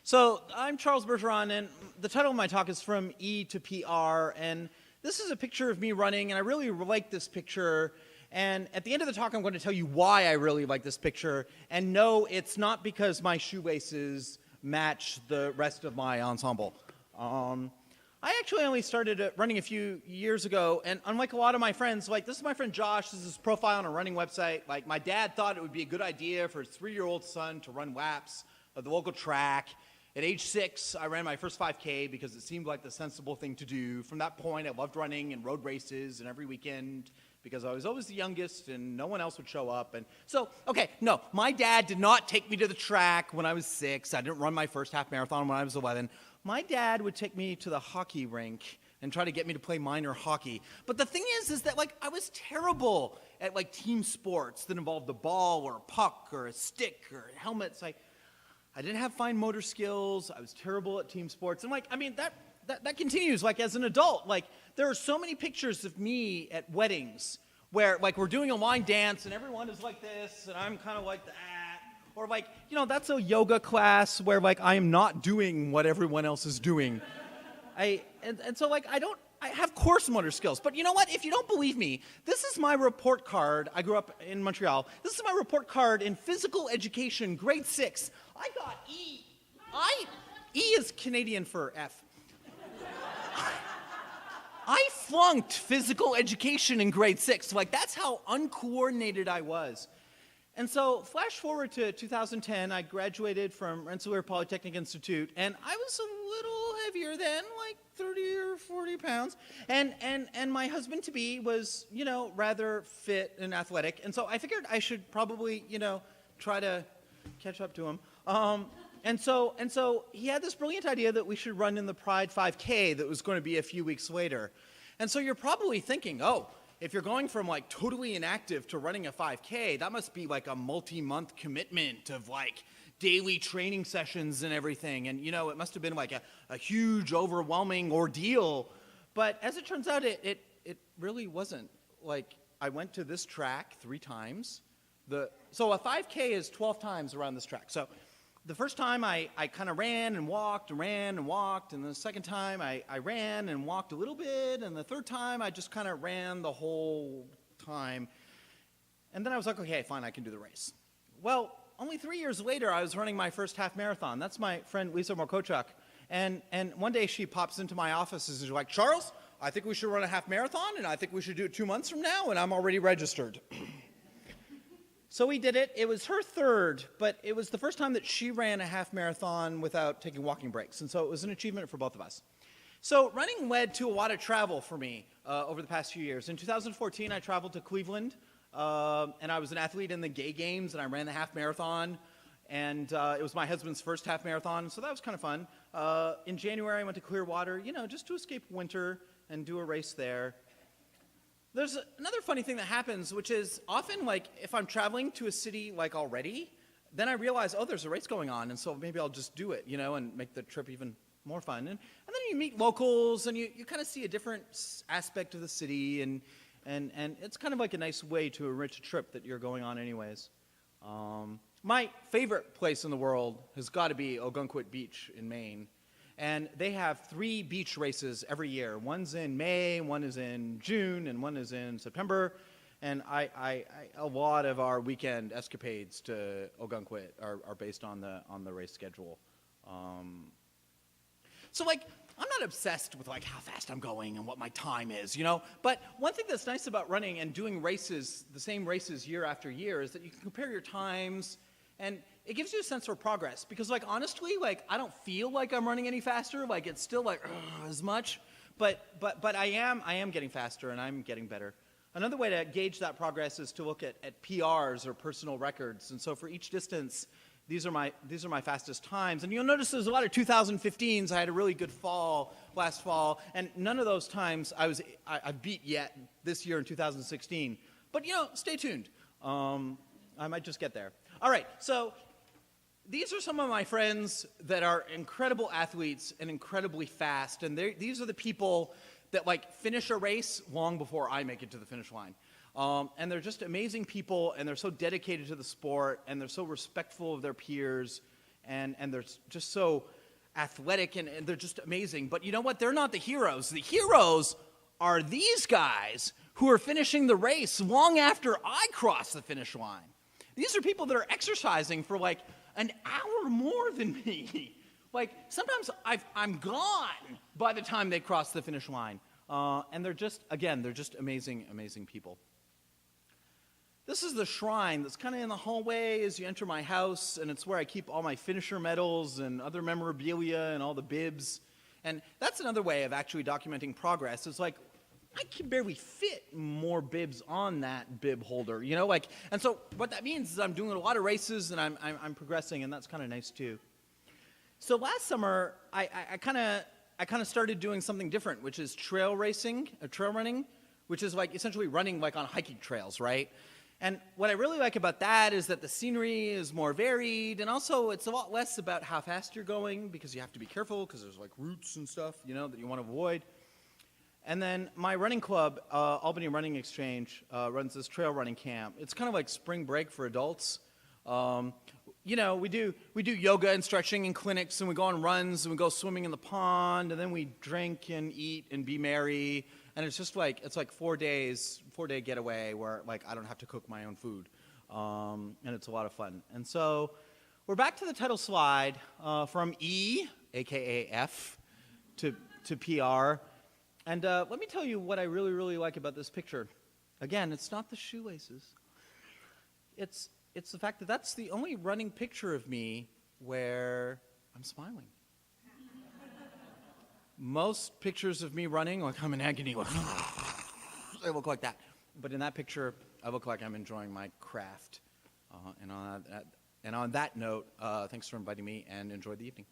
So I'm Charles Bergeron, and the title of my talk is From E to PR, and this is a picture of me running, and I really like this picture. And at the end of the talk, I'm going to tell you why I really like this picture. And no, it's not because my shoelaces match the rest of my ensemble. I actually only started running a few years ago, and unlike a lot of my friends, like this is my friend Josh, this is his profile on a running website. Like my dad thought it would be a good idea for his 3-year-old son to run laps of the local track. At age 6, I ran my first 5K because it seemed like the sensible thing to do. From that point, I loved running and road races and every weekend because I was always the youngest and no one else would show up. And so, okay, no, my dad did not take me to the track when I was 6. I didn't run my first half marathon when I was 11. My dad would take me to the hockey rink and try to get me to play minor hockey. But the thing is that like I was terrible at like team sports that involved the ball or a puck or a stick or helmets. I didn't have fine motor skills. I was terrible at team sports. And like, I mean, that continues like as an adult. Like there are so many pictures of me at weddings where like we're doing a line dance and everyone is like this and I'm kind of like that. Or like, you know, that's a yoga class where like I am not doing what everyone else is doing. And so like I have coarse motor skills. But you know what? If you don't believe me, this is my report card. I grew up in Montreal. This is my report card in physical education, grade 6. I got E. E is Canadian for F. I flunked physical education in grade 6. Like, that's how uncoordinated I was. And so, flash forward to 2010, I graduated from Rensselaer Polytechnic Institute, and I was a little heavier then, like 30 or 40 pounds. And my husband-to-be was, you know, rather fit and athletic. And so I figured I should probably, you know, try to catch up to him. And so he had this brilliant idea that we should run in the Pride 5K that was going to be a few weeks later. And so you're probably thinking, oh, if you're going from like totally inactive to running a 5K, that must be like a multi-month commitment of like daily training sessions and everything. And you know, it must have been like a huge, overwhelming ordeal. But as it turns out, it really wasn't. Like I went to this track 3 times. So a 5K is 12 times around this track. So the first time I kind of ran and walked, and the second time I ran and walked a little bit, and the third time I just kind of ran the whole time. And then I was like, okay, fine, I can do the race. Well, only 3 years later, I was running my first half marathon. That's my friend Lisa Markochuk. And one day she pops into my office and is like, Charles, I think we should run a half marathon, and I think we should do it 2 months from now, and I'm already registered. So we did it. It was her third, but it was the first time that she ran a half marathon without taking walking breaks. And so it was an achievement for both of us. So running led to a lot of travel for me over the past few years. In 2014, I traveled to Cleveland, and I was an athlete in the gay games, and I ran the half marathon. And it was my husband's first half marathon, so that was kind of fun. In January, I went to Clearwater, you know, just to escape winter and do a race there. There's another funny thing that happens, which is often, like, if I'm traveling to a city, like, already, then I realize, oh, there's a race going on, and so maybe I'll just do it, you know, and make the trip even more fun. And then you meet locals, and you kind of see a different aspect of the city, and it's kind of like a nice way to enrich a trip that you're going on anyways. My favorite place in the world has got to be Ogunquit Beach in Maine. And they have 3 beach races every year. One's in May, one is in June, and one is in September. And a lot of our weekend escapades to Ogunquit are based on the race schedule. So like, I'm not obsessed with like how fast I'm going and what my time is, you know. But one thing that's nice about running and doing races, the same races year after year, is that you can compare your times. And it gives you a sense of progress because, like, honestly, like, I don't feel like I'm running any faster. Like, it's still like as much, but I am getting faster and I'm getting better. Another way to gauge that progress is to look at PRs or personal records. And so for each distance, these are my fastest times. And you'll notice there's a lot of 2015s. I had a really good fall last fall, and none of those times I beat yet this year in 2016. But you know, stay tuned. I might just get there. All right, so these are some of my friends that are incredible athletes and incredibly fast, and these are the people that like finish a race long before I make it to the finish line. And they're just amazing people, and they're so dedicated to the sport, and they're so respectful of their peers, and they're just so athletic, and they're just amazing. But you know what? They're not the heroes. The heroes are these guys who are finishing the race long after I cross the finish line. These are people that are exercising for like an hour more than me. Like, sometimes I'm gone by the time they cross the finish line. And they're just amazing, amazing people. This is the shrine that's kind of in the hallway as you enter my house, and it's where I keep all my finisher medals and other memorabilia and all the bibs. And that's another way of actually documenting progress. It's like, I can barely fit more bibs on that bib holder, you know? Like, and so what that means is I'm doing a lot of races, and I'm progressing, and that's kind of nice too. So last summer, I kind of started doing something different, which is trail running, which is like essentially running like on hiking trails, right? And what I really like about that is that the scenery is more varied, and also it's a lot less about how fast you're going, because you have to be careful because there's like roots and stuff, you know, that you want to avoid. And then my running club, Albany Running Exchange, runs this trail running camp. It's kind of like spring break for adults. You know, we do yoga and stretching and clinics, and we go on runs, and we go swimming in the pond, and then we drink and eat and be merry. And it's just like, it's like 4-day getaway where like I don't have to cook my own food. And it's a lot of fun. And so we're back to the title slide from E, aka F, to PR. And let me tell you what I really, really like about this picture. Again, it's not the shoelaces. It's the fact that that's the only running picture of me where I'm smiling. Most pictures of me running, like I'm in agony, like, I look like that. But in that picture, I look like I'm enjoying my craft. And on that note, thanks for inviting me, and enjoy the evening.